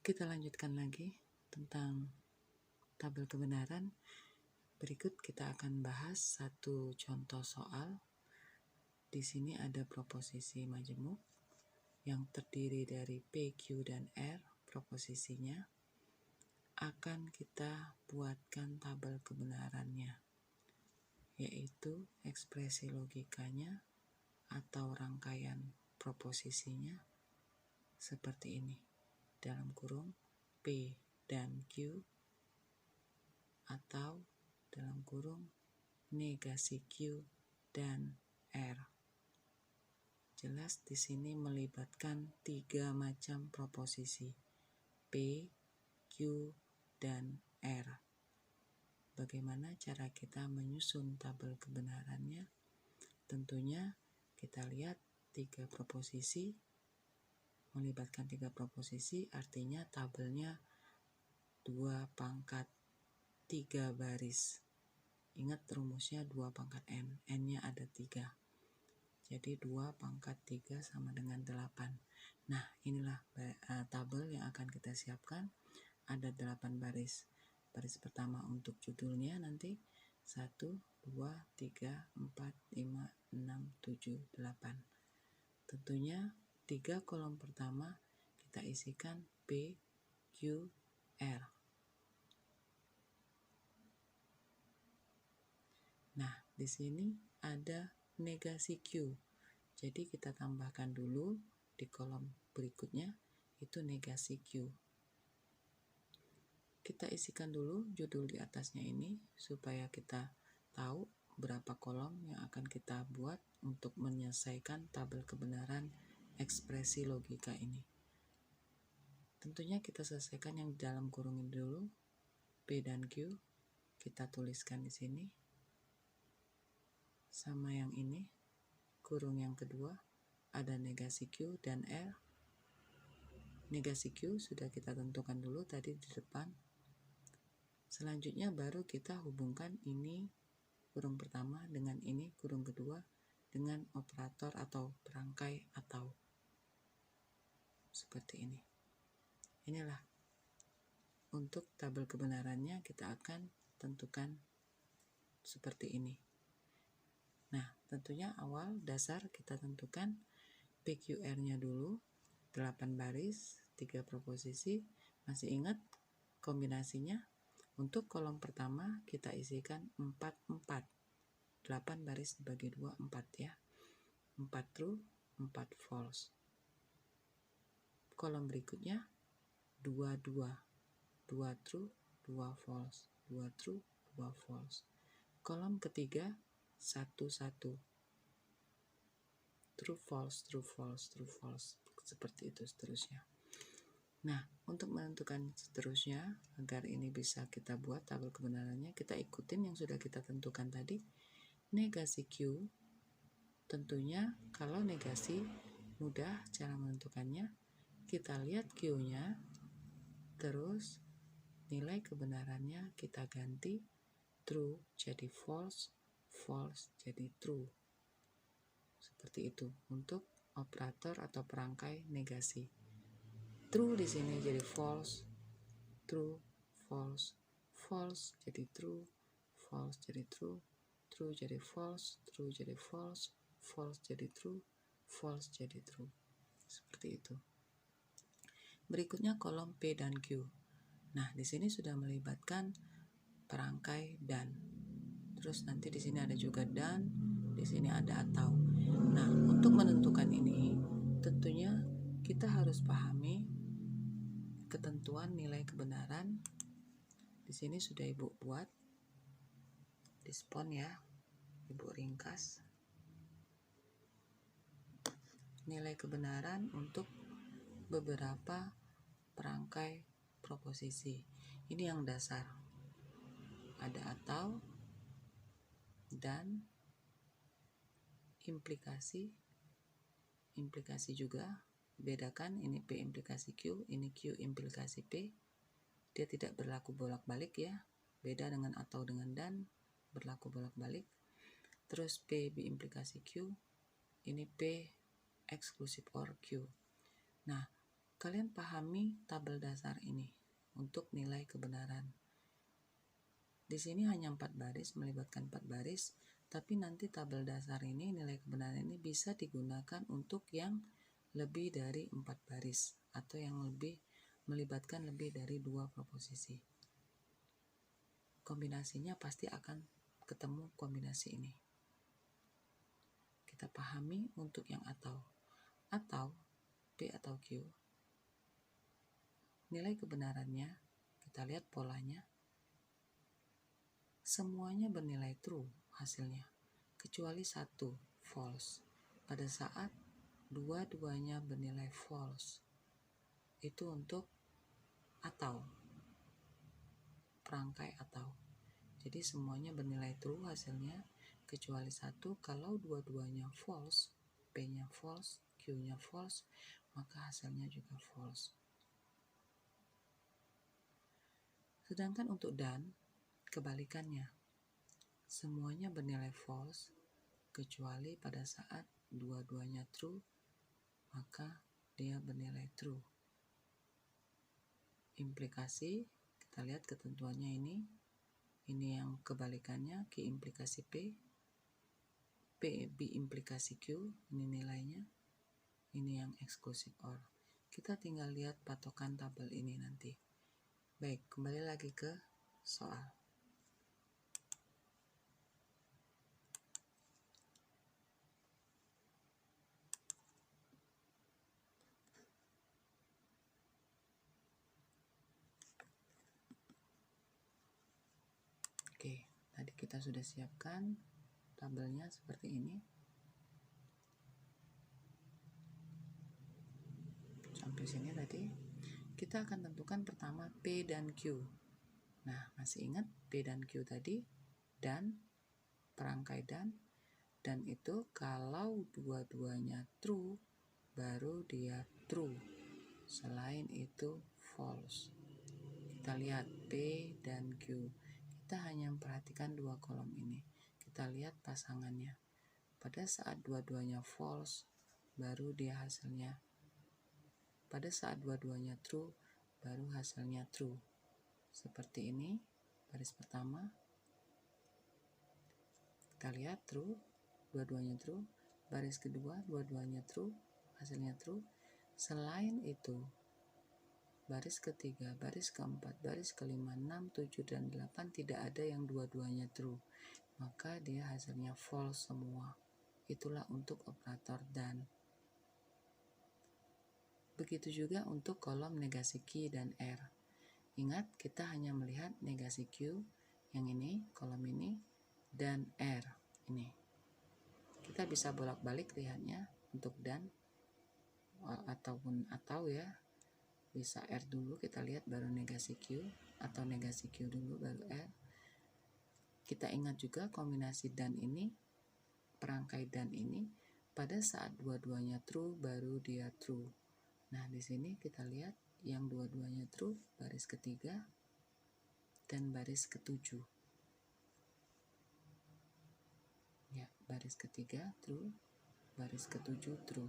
Kita lanjutkan lagi tentang tabel kebenaran. Berikut kita akan bahas satu contoh soal. Di sini ada proposisi majemuk yang terdiri dari P, Q, dan R. Proposisinya akan kita buatkan tabel kebenarannya, yaitu ekspresi logikanya atau rangkaian proposisinya seperti ini. Dalam kurung P dan Q atau dalam kurung negasi Q dan R. Jelas di sini melibatkan 3 macam proposisi P, Q, dan R. Bagaimana cara kita menyusun tabel kebenarannya? Tentunya kita lihat 3 proposisi melibatkan 3 proposisi, artinya tabelnya 2 pangkat 3 baris. Ingat rumusnya 2 pangkat N, N-nya ada 3. Jadi 2 pangkat 3 sama dengan 8. Nah, inilah tabel yang akan kita siapkan. Ada 8 baris. Baris pertama untuk judulnya nanti 1, 2, 3, 4, 5, 6, 7, 8. Tentunya 3 kolom pertama kita isikan P, Q, R. Nah, di sini ada negasi Q. Jadi kita tambahkan dulu di kolom berikutnya itu negasi Q. Kita isikan dulu judul di atasnya ini supaya kita tahu berapa kolom yang akan kita buat untuk menyelesaikan tabel kebenaran ekspresi logika ini. Tentunya kita selesaikan yang di dalam kurung ini dulu, P dan Q. Kita tuliskan di sini. Sama yang ini, kurung yang kedua, ada negasi Q dan R. Negasi Q sudah kita tentukan dulu tadi di depan. Selanjutnya baru kita hubungkan ini kurung pertama dengan ini kurung kedua dengan operator atau perangkai atau seperti ini. Inilah untuk tabel kebenarannya kita akan tentukan seperti ini. Nah, tentunya awal dasar kita tentukan PQR-nya dulu, 8 baris, 3 proposisi. Masih ingat kombinasinya? Untuk kolom pertama kita isikan 4, 4. 8 baris dibagi 2, 4 ya. 4 true, 4 false. Kolom berikutnya 2, 2. 2 true, 2 false. 2 true, 2 false. Kolom ketiga 1, 1. True, false, true, false, true, false. Seperti itu seterusnya. Nah, untuk menentukan seterusnya, agar ini bisa kita buat tabel kebenarannya, kita ikutin yang sudah kita tentukan tadi. Negasi Q, tentunya kalau negasi mudah cara menentukannya. Kita lihat Q-nya, terus nilai kebenarannya kita ganti true jadi false, false jadi true. Seperti itu untuk operator atau perangkai negasi. True di sini jadi false, true, false, false jadi true, false jadi true, true jadi false, true jadi false, false jadi true, false jadi true. Seperti itu. Berikutnya kolom P dan Q. Nah, di sini sudah melibatkan perangkai dan. Terus nanti di sini ada juga dan, di sini ada atau. Nah, untuk menentukan ini tentunya kita harus pahami ketentuan nilai kebenaran. Di sini sudah Ibu buat di spon ya. Ibu ringkas. Nilai kebenaran untuk beberapa perangkai proposisi. Ini yang dasar. Ada atau, dan, implikasi juga. Bedakan ini P implikasi Q, ini Q implikasi P. Dia tidak berlaku bolak-balik ya. Beda dengan atau dengan dan, berlaku bolak-balik. Terus P implikasi Q, ini P eksklusif OR Q. Nah, Kalian pahami tabel dasar ini untuk nilai kebenaran. Di sini hanya 4 baris, melibatkan 4 baris, tapi nanti tabel dasar ini, nilai kebenaran ini bisa digunakan untuk yang lebih dari 4 baris atau yang melibatkan lebih dari 2 proposisi. Kombinasinya pasti akan ketemu kombinasi ini. Kita pahami untuk yang atau P atau Q. Nilai kebenarannya, kita lihat polanya. Semuanya bernilai true hasilnya, kecuali 1 false. Pada saat dua-duanya bernilai false, itu untuk atau, perangkai atau. Jadi semuanya bernilai true hasilnya, kecuali 1. Kalau dua-duanya false, P-nya false, Q-nya false, maka hasilnya juga false. Sedangkan untuk dan, kebalikannya, semuanya bernilai false, kecuali pada saat dua-duanya true, maka dia bernilai true. Implikasi, kita lihat ketentuannya ini yang kebalikannya, Q implikasi P, B implikasi Q, ini nilainya, ini yang eksklusif OR. Kita tinggal lihat patokan tabel ini nanti. Baik, kembali lagi ke soal. Oke, tadi kita sudah siapkan tabelnya seperti ini. Sampai sini tadi. Kita akan tentukan pertama P dan Q. Nah, masih ingat P dan Q tadi? Dan, perangkai dan itu kalau dua-duanya true, baru dia true. Selain itu false. Kita lihat P dan Q. Kita hanya memperhatikan 2 kolom ini. Kita lihat pasangannya. Pada saat dua-duanya false, baru dia hasilnya. Pada saat dua-duanya true, baru hasilnya true. Seperti ini, baris pertama. Kita lihat true, dua-duanya true. Baris kedua, dua-duanya true, hasilnya true. Selain itu, baris ketiga, baris keempat, baris kelima, 6, 7, dan 8 tidak ada yang dua-duanya true. Maka dia hasilnya false semua. Itulah untuk operator dan. Begitu juga untuk kolom negasi Q dan R. Ingat, kita hanya melihat negasi Q, yang ini, kolom ini, dan R, ini. Kita bisa bolak-balik lihatnya untuk dan, ataupun atau ya. Bisa R dulu, kita lihat baru negasi Q, atau negasi Q dulu baru R. Kita ingat juga kombinasi dan ini, perangkai dan ini, pada saat dua-duanya true, baru dia true. Nah, di sini kita lihat yang dua-duanya true, baris ketiga dan baris ketujuh. Ya, baris ketiga true, baris ketujuh true.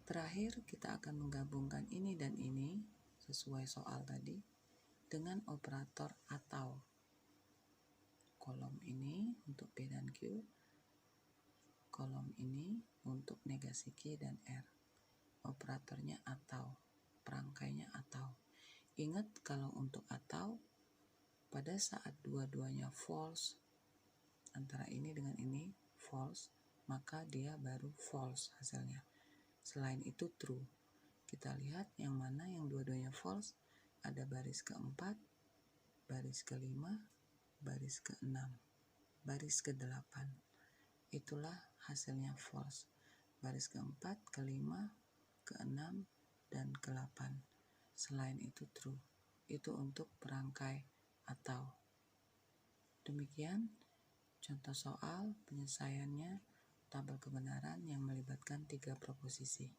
Terakhir, kita akan menggabungkan ini dan ini sesuai soal tadi dengan operator atau. Kolom ini untuk P dan Q, kolom ini untuk negasi Q dan R. Operatornya atau, perangkainya atau. Ingat kalau untuk atau, pada saat dua-duanya false, antara ini dengan ini false, maka dia baru false hasilnya. Selain itu true. Kita lihat yang mana yang dua-duanya false. Ada baris keempat, baris kelima, baris keenam, baris ke-8. Itulah hasilnya false. Baris keempat, kelima, keenam, dan ke-8. Selain itu true. Itu untuk perangkai atau. Demikian contoh soal penyelesaiannya tabel kebenaran yang melibatkan 3 proposisi.